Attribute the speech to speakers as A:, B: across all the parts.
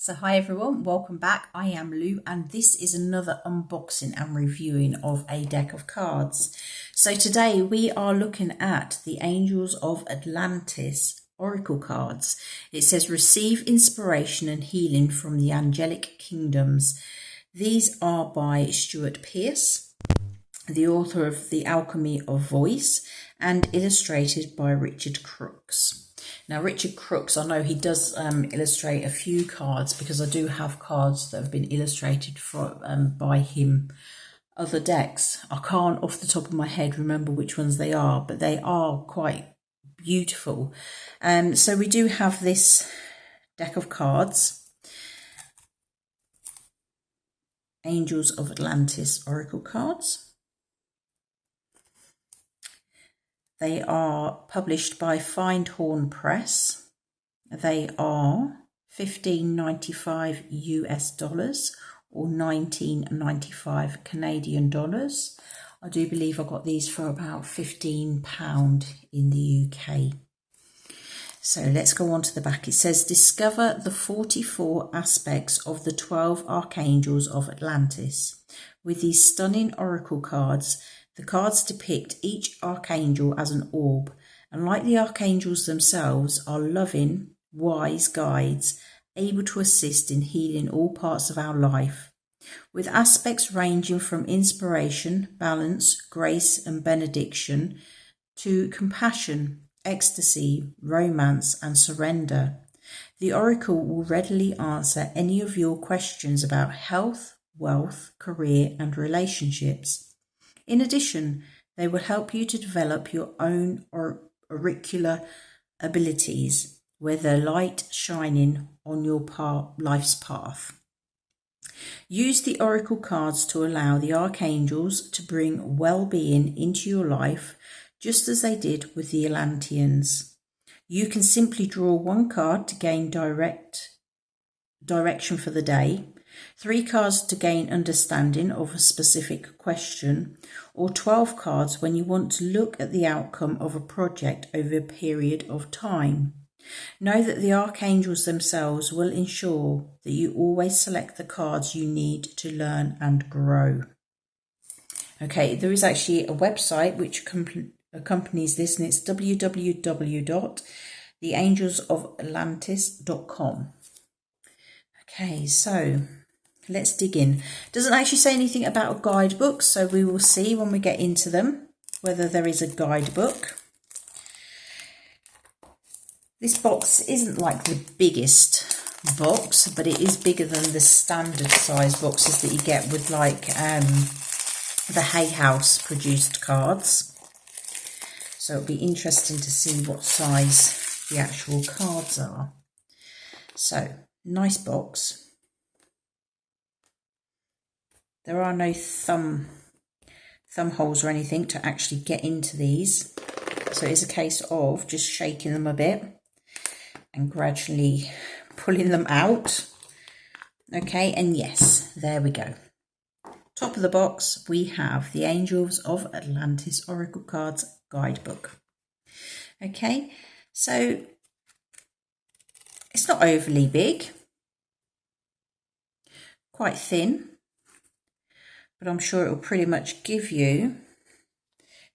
A: So hi everyone, welcome back. I am Lou and this is another unboxing and reviewing of a deck of cards. So today we are looking at the Angels of Atlantis Oracle cards. It says receive inspiration and healing from the angelic kingdoms. These are by Stewart Pearce, the author of The Alchemy of Voice, and illustrated by Richard Crooks. Now, Richard Crooks, I know he does illustrate a few cards because I do have cards that have been illustrated by him, other decks. I can't off the top of my head remember which ones they are, but they are quite beautiful. So we do have this deck of cards, Angels of Atlantis Oracle cards. They are published by Findhorn Press. They are $15.95 US or $19.95 Canadian dollars. I do believe I got these for about £15 in the UK. So let's go on to the back. It says, discover the 44 aspects of the 12 archangels of Atlantis. With these stunning oracle cards, the cards depict each archangel as an orb, and like the archangels themselves, are loving, wise guides, able to assist in healing all parts of our life. With aspects ranging from inspiration, balance, grace and benediction, to compassion, ecstasy, romance and surrender, the oracle will readily answer any of your questions about health, wealth, career and relationships. In addition, they will help you to develop your own auricular abilities, where they're light shining on your life's path. Use the oracle cards to allow the archangels to bring well-being into your life, just as they did with the Atlanteans. You can simply draw one card to gain direction for the day, 3 cards to gain understanding of a specific question, or 12 cards when you want to look at the outcome of a project over a period of time. Know that the archangels themselves will ensure that you always select the cards you need to learn and grow. Okay, there is actually a website which accompanies this, and it's www.theangelsofatlantis.com. Okay, so let's dig in. Doesn't actually say anything about a guidebook, so we will see when we get into them whether there is a guidebook. This box isn't like the biggest box, but it is bigger than the standard size boxes that you get with like the Hay House produced cards. So it'll be interesting to see what size the actual cards are. So, nice box. There are no thumb holes or anything to actually get into these. So it's a case of just shaking them a bit and gradually pulling them out. Okay, and yes, there we go. Top of the box, we have the Angels of Atlantis Oracle Cards Guidebook. Okay, so it's not overly big, quite thin, but I'm sure it will pretty much give you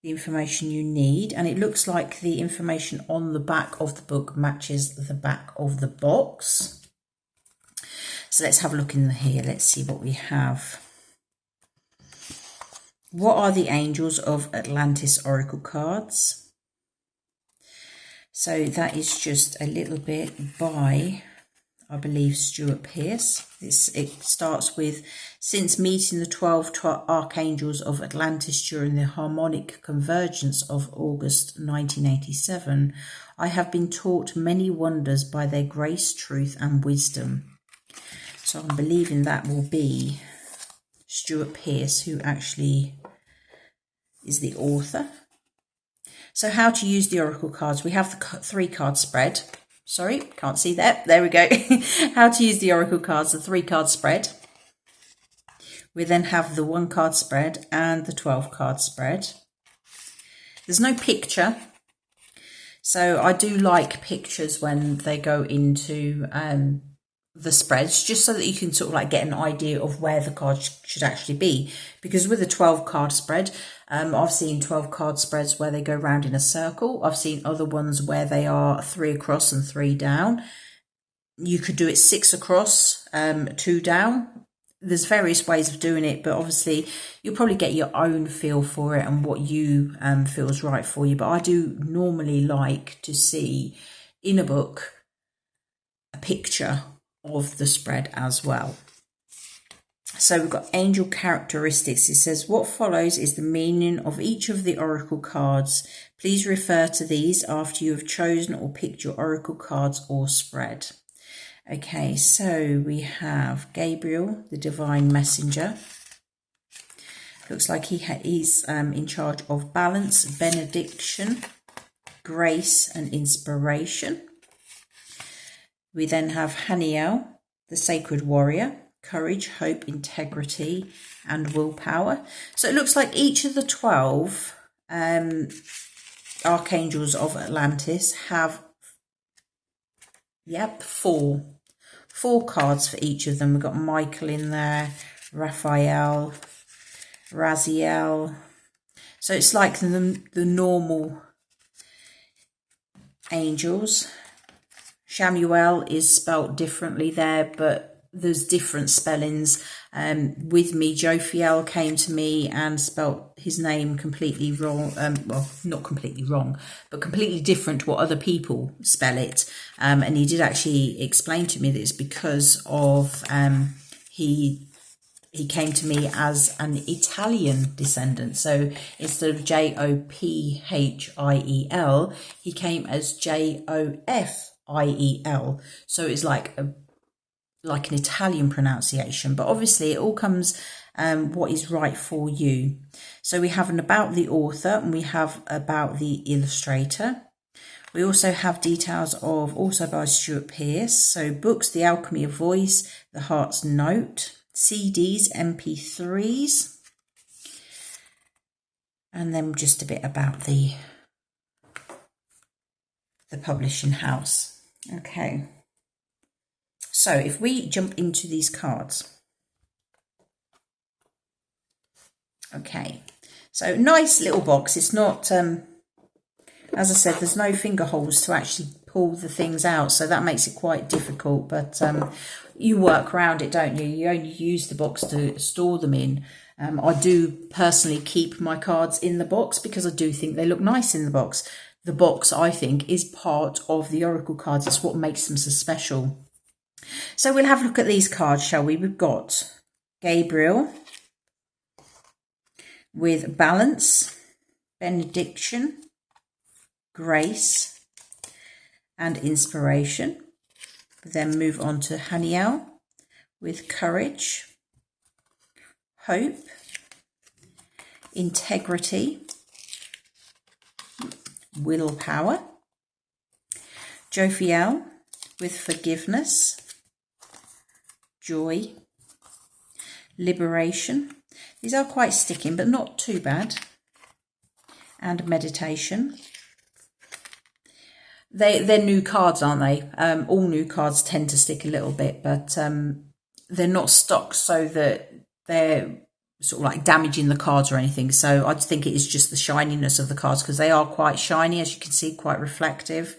A: the information you need. And it looks like the information on the back of the book matches the back of the box. So let's have a look in here. Let's see what we have. What are the Angels of Atlantis Oracle cards? So that is just a little bit by, I believe, Stewart Pearce. It starts with, since meeting the 12 archangels of Atlantis during the harmonic convergence of August 1987, I have been taught many wonders by their grace, truth and wisdom. So I'm believing that will be Stewart Pearce, who actually is the author. So how to use the oracle cards. We have the 3 card spread. Sorry, can't see that. There we go. How to use the oracle cards, the 3 card spread. We then have the 1 card spread and the 12 card spread. There's no picture. So I do like pictures when they go into the spreads, just so that you can sort of like get an idea of where the cards should actually be. Because with a 12 card spread, I've seen 12 card spreads where they go round in a circle. I've seen other ones where they are 3 across and 3 down. You could do it 6 across, 2 down. There's various ways of doing it, but obviously you'll probably get your own feel for it and what you feels right for you. But I do normally like to see in a book a picture of the spread as well. So we've got angel characteristics. It says, what follows is the meaning of each of the oracle cards. Please refer to these after you have chosen or picked your oracle cards or spread. Okay, so we have Gabriel, the divine messenger. Looks like he's in charge of balance, benediction, grace and inspiration. We then have Haniel, the sacred warrior, courage, hope, integrity and willpower. So it looks like each of the 12 archangels of Atlantis have four cards for each of them. We've got Michael in there, Raphael, Raziel. So it's like the normal angels. Shamuel is spelt differently there, but there's different spellings. With me, Jophiel came to me and spelt his name completely wrong. Well, not completely wrong, but completely different to what other people spell it. And he did actually explain to me that it's because of he came to me as an Italian descendant. So instead of Jophiel, he came as Joffiel. So it's like an Italian pronunciation, but obviously it all comes what is right for you. So we have an about the author and we have about the illustrator. We also have details of also by Stewart Pearce. So books, The Alchemy of Voice, The Heart's Note, CDs, MP3s, and then just a bit about the publishing house. Okay. So if we jump into these cards. Okay. So nice little box. It's not, as I said, there's no finger holes to actually pull the things out. So that makes it quite difficult. But you work around it, don't you? You only use the box to store them in. I do personally keep my cards in the box because I do think they look nice in the box. The box, I think, is part of the oracle cards. It's what makes them so special. So we'll have a look at these cards, shall we? We've got Gabriel with balance, benediction, grace and inspiration. Then move on to Haniel with courage, hope, integrity, willpower. Jophiel with forgiveness, joy, liberation. These are quite sticking, but not too bad. And meditation. They're new cards, aren't they? All new cards tend to stick a little bit, but they're not stuck so that they're sort of like damaging the cards or anything. So I think it is just the shininess of the cards because they are quite shiny, as you can see, quite reflective.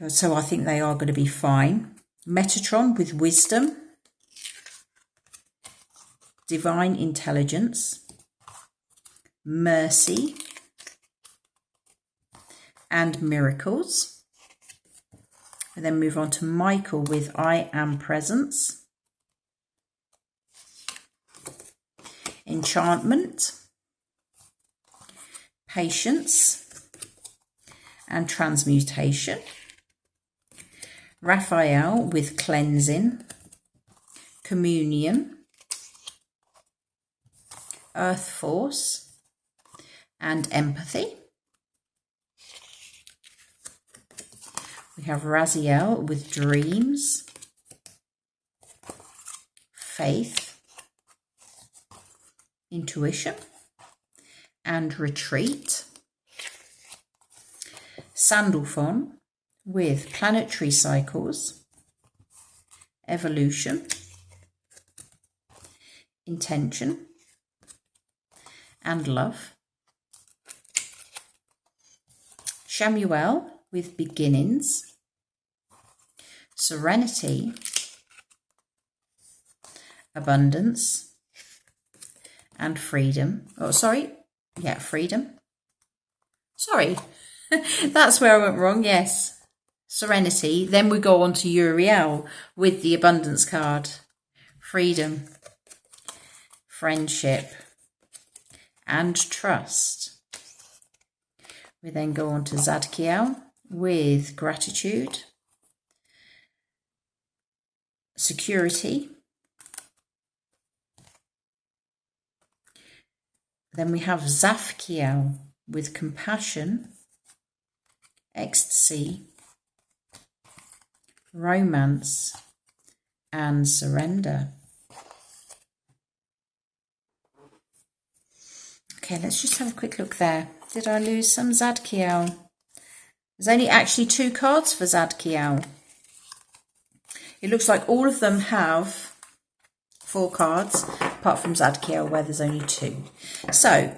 A: So I think they are going to be fine. Metatron with wisdom, divine intelligence, mercy, and miracles. And then move on to Michael with I am presence, enchantment, patience, and transmutation. Raphael with cleansing, communion, earth force, and empathy. We have Raziel with dreams, faith, intuition, and retreat. Sandalphon with planetary cycles, evolution, intention, and love. Shamuel with beginnings, serenity, abundance, and freedom. Oh, sorry. Yeah, freedom. Sorry. That's where I went wrong. Yes. Serenity. Then we go on to Uriel with the abundance card. Freedom, friendship, and trust. We then go on to Zadkiel with gratitude, security. Then we have Zafkiel with compassion, ecstasy, romance, and surrender. Okay, let's just have a quick look there. Did I lose some? Zadkiel. There's only actually 2 cards for Zadkiel. It looks like all of them have 4 cards, apart from Zadkiel, where there's only 2. So,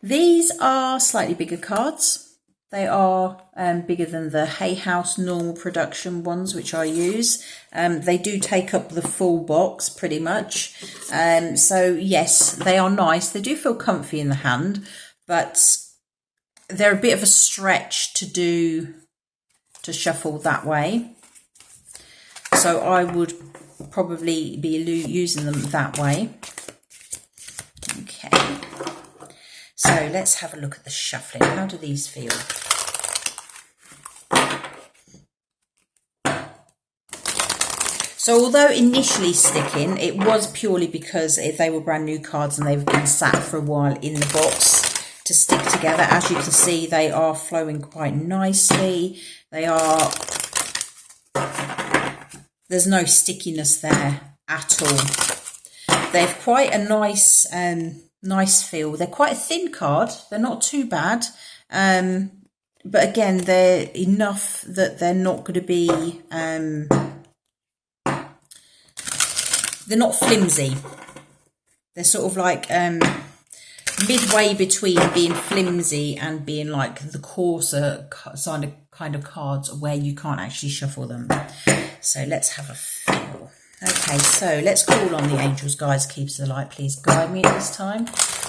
A: these are slightly bigger cards. They are bigger than the Hay House normal production ones, which I use. They do take up the full box, pretty much. So, yes, they are nice. They do feel comfy in the hand, but they're a bit of a stretch to shuffle that way. So I would probably be using them that way. Okay. So let's have a look at the shuffling. How do these feel? So although initially sticking, it was purely because they were brand new cards and they've been sat for a while in the box to stick together. As you can see, they are flowing quite nicely. There's no stickiness there at all. They've quite a nice feel. They're quite a thin card. They're not too bad. But again, they're enough that they're not going to be... they're not flimsy. They're sort of like midway between being flimsy and being like the coarser kind of cards where you can't actually shuffle them. So let's have a feel. Okay, so let's call on the angels, guides, keepers of the light. Please guide me at this time.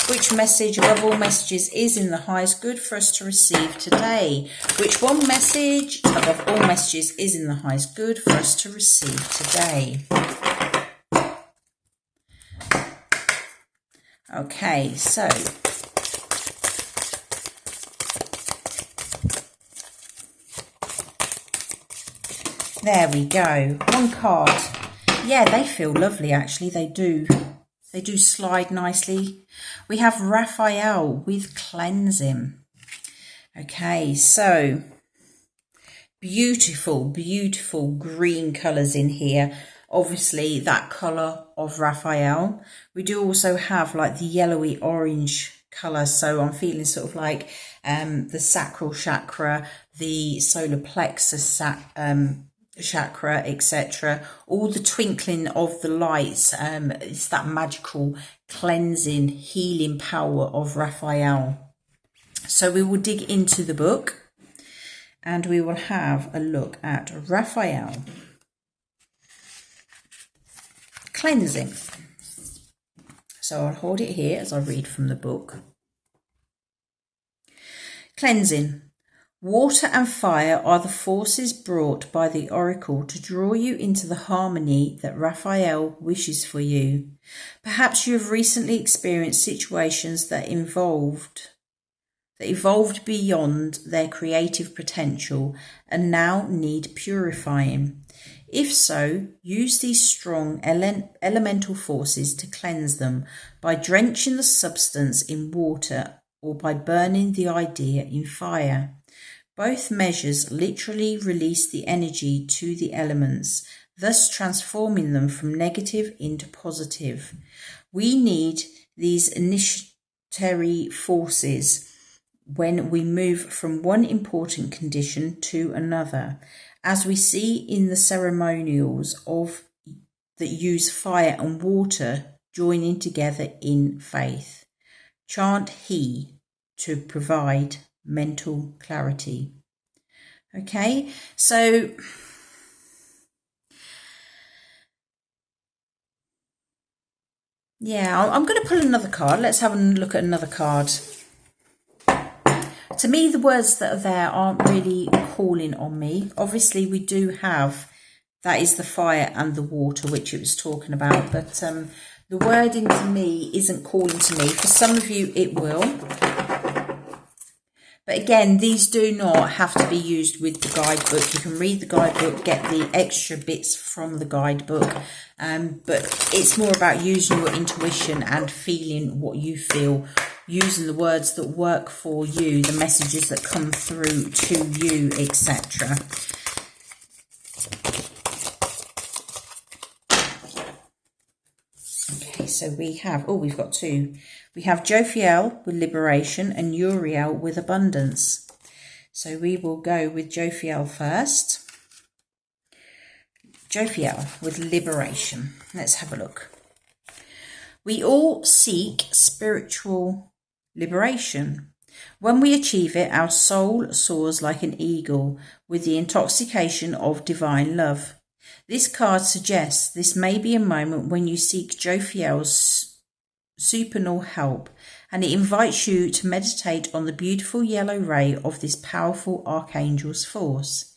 A: Which message above all messages is in the highest good for us to receive today? Which one message above all messages is in the highest good for us to receive today? Okay, so there we go. One card. Yeah, they feel lovely actually. They do. They do slide nicely. We have Raphael with cleansing. Okay, so beautiful, beautiful green colours in here. Obviously that colour of Raphael. We do also have like the yellowy orange colour, so I'm feeling sort of like the sacral chakra, the solar plexus chakra, etc. All the twinkling of the lights. It's that magical cleansing, healing power of Raphael. So we will dig into the book and we will have a look at Raphael. Cleansing. So I'll hold it here as I read from the book. Cleansing. Water and fire are the forces brought by the oracle to draw you into the harmony that Raphael wishes for you. Perhaps you have recently experienced situations that evolved beyond their creative potential and now need purifying. If so, use these strong elemental forces to cleanse them by drenching the substance in water or by burning the idea in fire. Both measures literally release the energy to the elements, thus transforming them from negative into positive. We need these initiatory forces when we move from one important condition to another, as we see in the ceremonials that use fire and water joining together in faith. Chant He to provide mental clarity. Okay, so yeah, I'm going to pull another card. Let's have a look at another card. To me, the words that are there aren't really calling on me. Obviously, we do have, that is the fire and the water, which it was talking about. But the wording to me isn't calling to me. For some of you, it will. But again, these do not have to be used with the guidebook. You can read the guidebook, get the extra bits from the guidebook. But it's more about using your intuition and feeling what you feel, using the words that work for you, the messages that come through to you, etc. Okay, so we've got two. We have Jophiel with liberation and Uriel with abundance. So we will go with Jophiel first. Jophiel with liberation. Let's have a look. We all seek spiritual liberation. When we achieve it, our soul soars like an eagle with the intoxication of divine love. This card suggests this may be a moment when you seek Jophiel's supernal help, and it invites you to meditate on the beautiful yellow ray of this powerful archangel's force.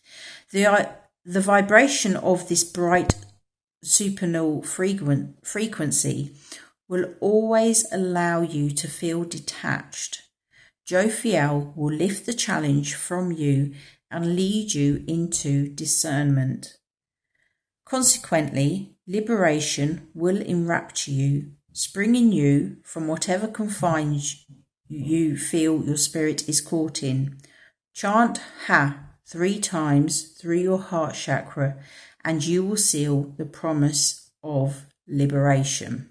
A: The vibration of this bright supernal frequency will always allow you to feel detached. Jophiel will lift the challenge from you and lead you into discernment. Consequently, liberation will enrapture you, springing you from whatever confines you feel your spirit is caught in. Chant Ha 3 times through your heart chakra, and you will seal the promise of liberation.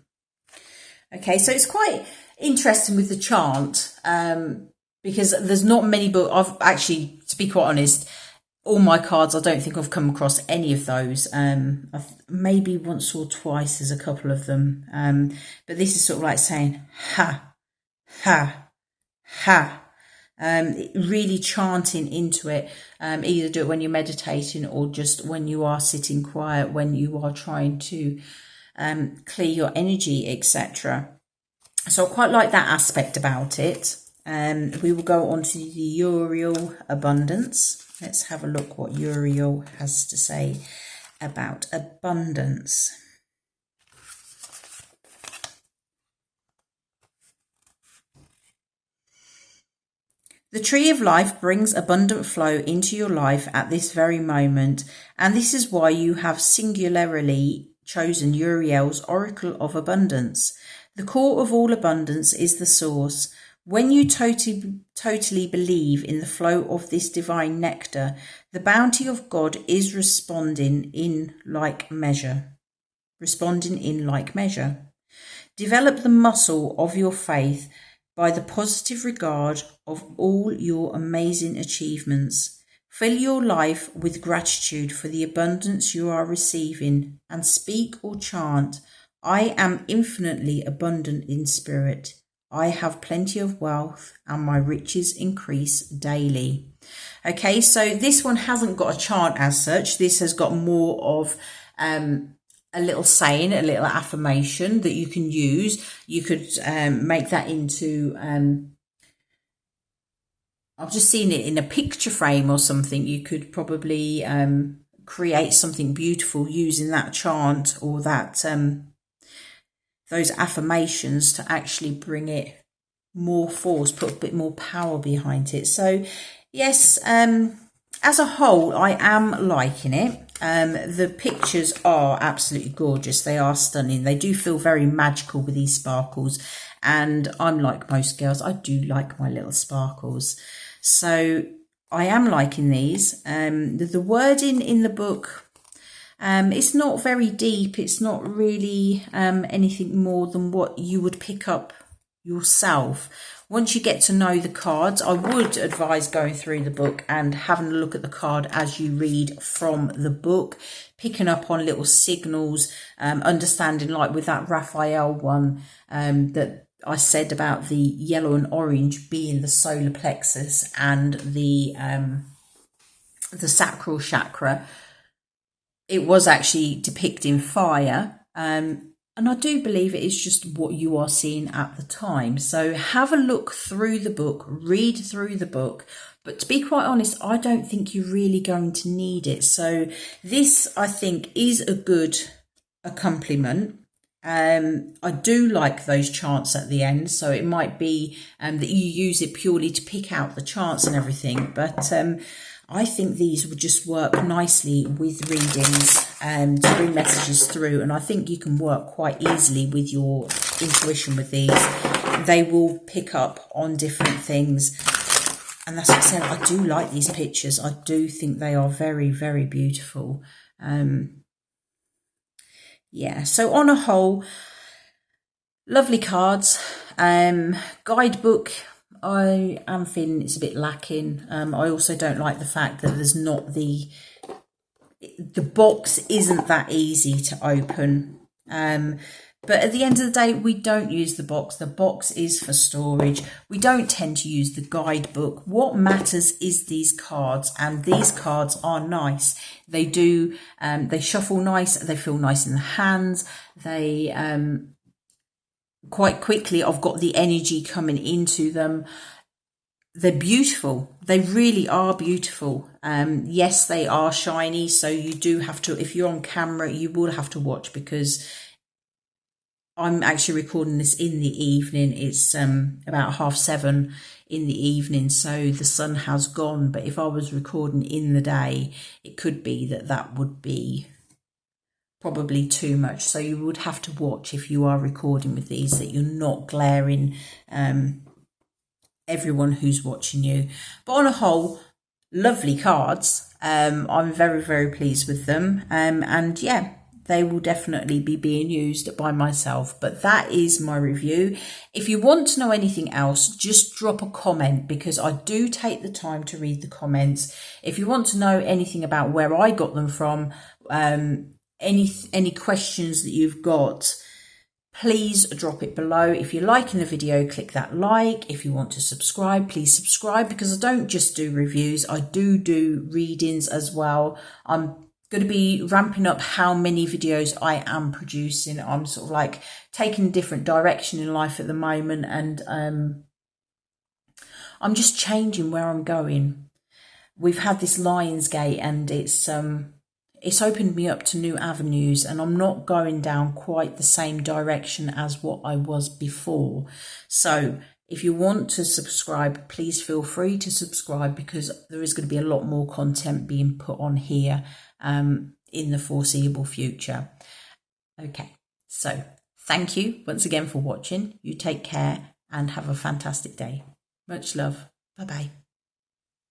A: Okay, so it's quite interesting with the chant, because there's not many books. I've actually, to be quite honest, all my cards, I don't think I've come across any of those. Maybe once or twice there's a couple of them. But this is sort of like saying, ha, ha, ha. Really chanting into it. Either do it when you're meditating or just when you are sitting quiet, when you are trying to clear your energy, etc. So I quite like that aspect about it. We will go on to the Uriel abundance. Let's have a look what Uriel has to say about abundance. The tree of life brings abundant flow into your life at this very moment, and this is why you have singularly chosen Uriel's Oracle of Abundance. The core of all abundance is the source. When you totally believe in the flow of this divine nectar, the bounty of God is responding in like measure. Develop the muscle of your faith by the positive regard of all your amazing achievements. Fill your life with gratitude for the abundance you are receiving and speak or chant, I am infinitely abundant in spirit. I have plenty of wealth and my riches increase daily. Okay, so this one hasn't got a chant as such. This has got more of a little saying, a little affirmation that you can use. You could make that into, I've just seen it in a picture frame or something. You could probably create something beautiful using that chant or that those affirmations to actually bring it more force, put a bit more power behind it. So yes, as a whole, I am liking it. The pictures are absolutely gorgeous. They are stunning. They do feel very magical with these sparkles. And I'm like most girls, I do like my little sparkles. So I am liking these. The wording in the book, it's not very deep. It's not really anything more than what you would pick up yourself. Once you get to know the cards, I would advise going through the book and having a look at the card as you read from the book, picking up on little signals, understanding, like with that Raphael one that I said about the yellow and orange being the solar plexus and the sacral chakra. It was actually depicting fire. And I do believe it is just what you are seeing at the time. So have a look through the book, read through the book. But to be quite honest, I don't think you're really going to need it. So this, I think, is a good accompaniment. I do like those chants at the end. So it might be that you use it purely to pick out the chants and everything. But I think these would just work nicely with readings to bring messages through. And I think you can work quite easily with your intuition with these. They will pick up on different things. And that's what I said, I do like these pictures. I do think they are very, very beautiful. Yeah, so on a whole, lovely cards. Guidebook, I am feeling it's a bit lacking. I also don't like the fact that there's not the box isn't that easy to open. But at the end of the day, we don't use the box. The box is for storage. We don't tend to use the guidebook. What matters is these cards, and these cards are nice. They do, they shuffle nice. They feel nice in the hands. They, quite quickly, I've got the energy coming into them. They're beautiful. They really are beautiful. Yes, they are shiny. So you do have to, if you're on camera, you will have to watch, because I'm actually recording this in the evening. It's about 7:30 in the evening, so the sun has gone. But if I was recording in the day, it could be that would be probably too much. So you would have to watch, if you are recording with these, that you're not glaring everyone who's watching you. But on a whole, lovely cards. I'm very, very pleased with them. And yeah, they will definitely be being used by myself. But that is my review. If you want to know anything else, just drop a comment, because I do take the time to read the comments. If you want to know anything about where I got them from, any questions that you've got, please drop it below. If you're liking the video, click that like. If you want to subscribe, please subscribe, because I don't just do reviews, I do readings as well. I'm going to be ramping up how many videos I am producing. I'm sort of like taking a different direction in life at the moment, and I'm just changing where I'm going. We've had this Lionsgate, and it's opened me up to new avenues, and I'm not going down quite the same direction as what I was before. So if you want to subscribe, please feel free to subscribe, because there is going to be a lot more content being put on here in the foreseeable future. Okay, so thank you once again for watching. You take care and have a fantastic day. Much love. Bye-bye.